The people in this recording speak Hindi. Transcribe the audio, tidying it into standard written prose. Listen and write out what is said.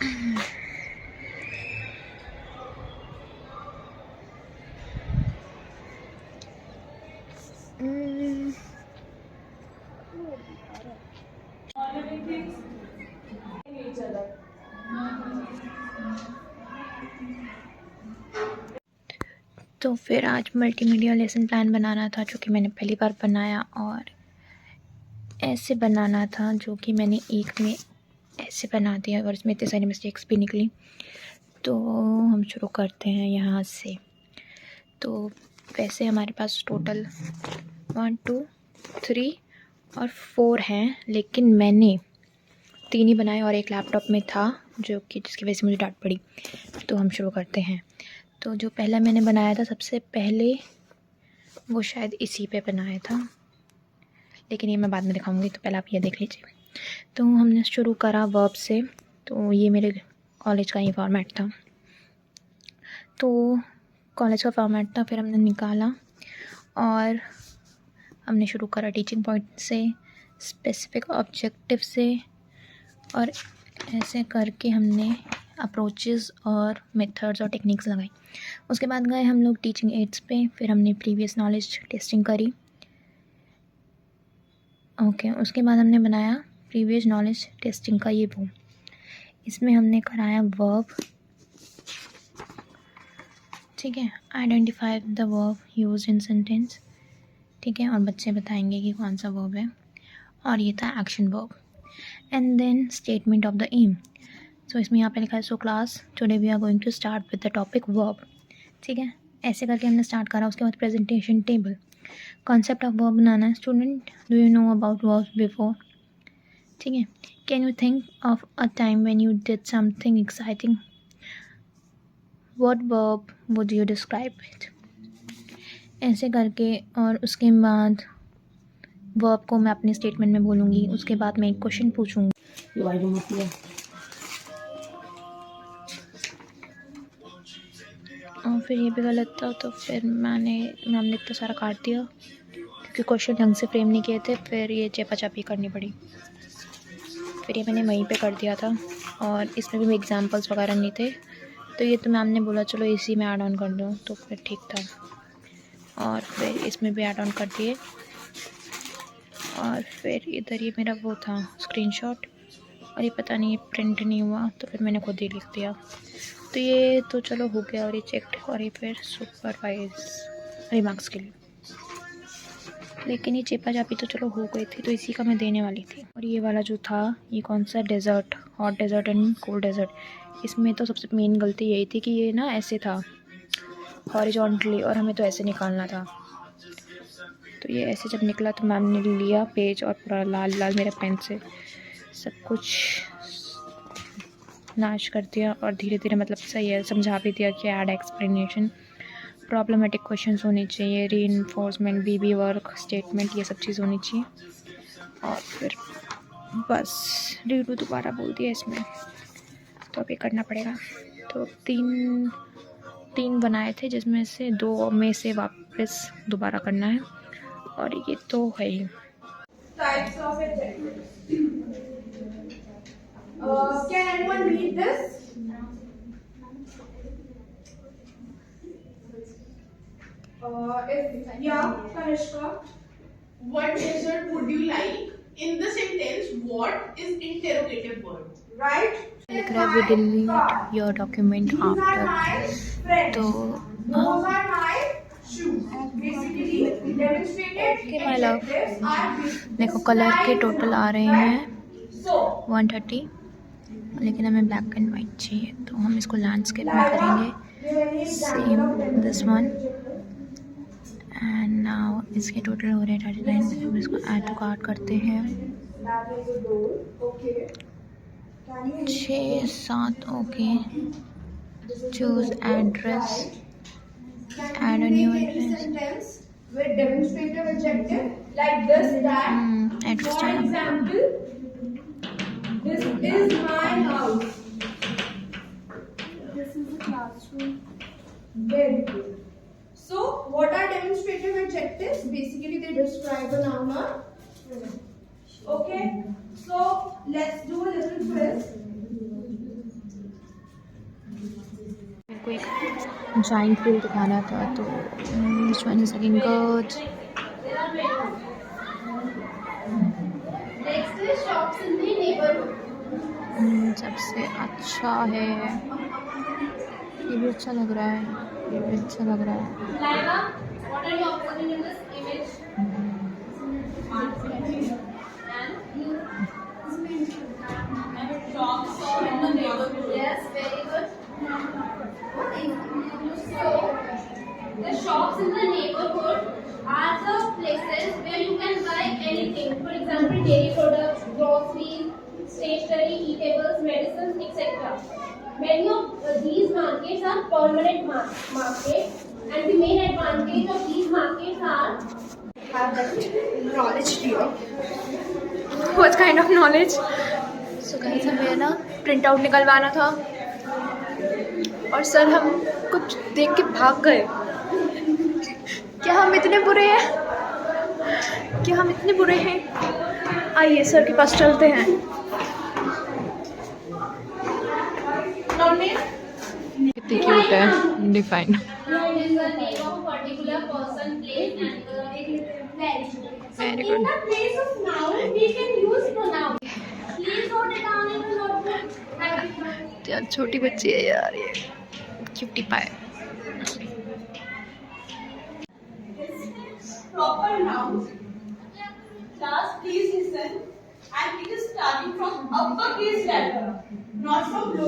तो फिर आज मल्टीमीडिया लेसन प्लान बनाना था, जो कि मैंने पहली बार बनाया, और ऐसे बनाना था जो कि मैंने एक में ऐसे बना दिया और इसमें इतने सारी मिस्टेक्स भी निकली। तो हम शुरू करते हैं यहाँ से। तो वैसे हमारे पास टोटल 1 2 3 और 4 हैं, लेकिन मैंने 3 ही बनाए और एक लैपटॉप में था जो कि जिसकी वजह से मुझे डांट पड़ी। तो हम शुरू करते हैं। तो जो पहला मैंने बनाया था सबसे पहले, वो शायद इसी पे बनाया था, लेकिन ये मैं बाद में दिखाऊंगी, तो पहले आप ये देख लीजिए। तो हमने शुरू करा वर्ब से। तो ये मेरे कॉलेज का ही फॉर्मेट था, तो कॉलेज का फॉर्मेट था। फिर हमने निकाला और हमने शुरू करा टीचिंग पॉइंट से, स्पेसिफिक ऑब्जेक्टिव से, और ऐसे करके हमने अप्रोचेस और मेथड्स और टेक्निक्स लगाई। उसके बाद गए हम लोग टीचिंग एड्स पे। फिर हमने प्रीवियस नॉलेज टेस्टिंग करी। उसके बाद हमने बनाया प्रीवियस नॉलेज टेस्टिंग का ये वो। इसमें हमने कराया वर्ब, ठीक है, identify the verb used in sentence, ठीक है, और बच्चे बताएंगे कि कौन सा वर्ब है, और ये था action verb. And then statement of the aim. So इसमें यहाँ पे लिखा है, so class today we are going to start with the topic verb, ठीक है। ऐसे करके हमने स्टार्ट करा। उसके बाद presentation table, concept of verb बनाना है। Student, do you know about verbs before, ठीक है। Can you think of a time when you did something exciting, what verb would you describe it, ऐसे करके। और उसके बाद वर्ब को मैं अपने स्टेटमेंट में बोलूँगी। उसके बाद मैं एक क्वेश्चन पूछूँगी। और फिर ये भी गलत था, तो फिर मैम ने इतना सारा काट दिया क्योंकि क्वेश्चन ढंग से फ्रेम नहीं किए थे। फिर ये चेपाचापी करनी पड़ी। फिर ये मैंने वहीं पे कर दिया था, और इसमें भी एग्जांपल्स वगैरह नहीं थे, तो ये तो मैम ने बोला चलो इसी में ऐड ऑन कर दो, तो फिर ठीक था। और फिर इसमें भी ऐड ऑन कर दिए। और फिर इधर ये मेरा वो था स्क्रीनशॉट, और ये पता नहीं प्रिंट नहीं हुआ, तो फिर मैंने खुद ही लिख दिया। तो ये तो चलो हो गया, और ये चेक्ड, और ये फिर सुपरवाइज रिमार्क्स के लिए। लेकिन ये चेपाचापी तो चलो हो गई थी, तो इसी का मैं देने वाली थी। और ये वाला जो था, ये कौन सा desert, hot desert and cold desert, इसमें तो सबसे मेन गलती यही थी कि ये ना ऐसे था हॉरिजॉन्टली, और हमें तो ऐसे निकालना था। तो ये ऐसे जब निकला तो मैम ने लिया पेज और पूरा लाल लाल मेरे पेन से सब कुछ नाश कर दिया, और धीरे धीरे मतलब सही है समझा भी दिया कि ऐड एक्सप्लेनेशन, प्रॉब्लमेटिक क्वेश्चंस होने चाहिए, रीइंफोर्समेंट, बीबी वर्क, स्टेटमेंट, ये सब चीज़ होनी चाहिए। और फिर बस रीडू दोबारा बोल दिया इसमें, तो अभी करना पड़ेगा। तो तीन बनाए थे, जिसमें से 2 में से वापस दोबारा करना है, और ये तो है ही। Types of adjectives. Can anyone read this? Kanishka. What dessert would you like? In the sentence, what is interrogative word? Right? लिख रहा है, we delete your document after. तो Those are my shoes. Basically, demonstrated my love. adjectives are देखो कलर के टोटल आ रहे हैं So, 130, लेकिन हमें ब्लैक एंड वाइट चाहिए, तो हम इसको लैंडस्केप में करेंगे, same this one. And now इसके टोटल हो रहे हैं 39। हम इसको ऐड टू कार्ट करते हैं। 6 7 okay. Choose address, add a new address. With demonstrative adjective like this, that. Address For example, this is my house. This is a classroom. Very good. So, what are demonstrative adjectives? Basically, they describe a noun or pronoun. Okay. So, let's do a little quiz. Giant wheel दिखाना था, तो which one is looking good? Next is shops in the neighborhood. सबसे अच्छा है, ये भी अच्छा लग रहा है, ये भी अच्छा लग रहा है। Laiva, what are you observing in this image? Shops in the neighborhood. Yes, very good. So, the shops in the neighborhood are the places where you can buy anything. For example, dairy products, groceries, stationery, eatables, medicines, etc. Many of these markets are permanent markets, and the main advantage of these markets are have that knowledge here. What kind of knowledge? So guys, हमें ना प्रिंट आउट निकलवाना था और सर हम कुछ देख के भाग गए। क्या हम इतने बुरे हैं? क्या हम इतने बुरे हैं? आइए सर के पास चलते हैं। कितनी क्यूट है, define. Here is the name of a particular person, place, and place. So Very in good. the place of noun, we can use pronoun. Please note it down in your notebook. Happy birthday. यार छोटी बच्ची है यार, ये क्यूटी पाए। Proper nouns. Class, please listen. And it is starting from uppercase letter, not from lower.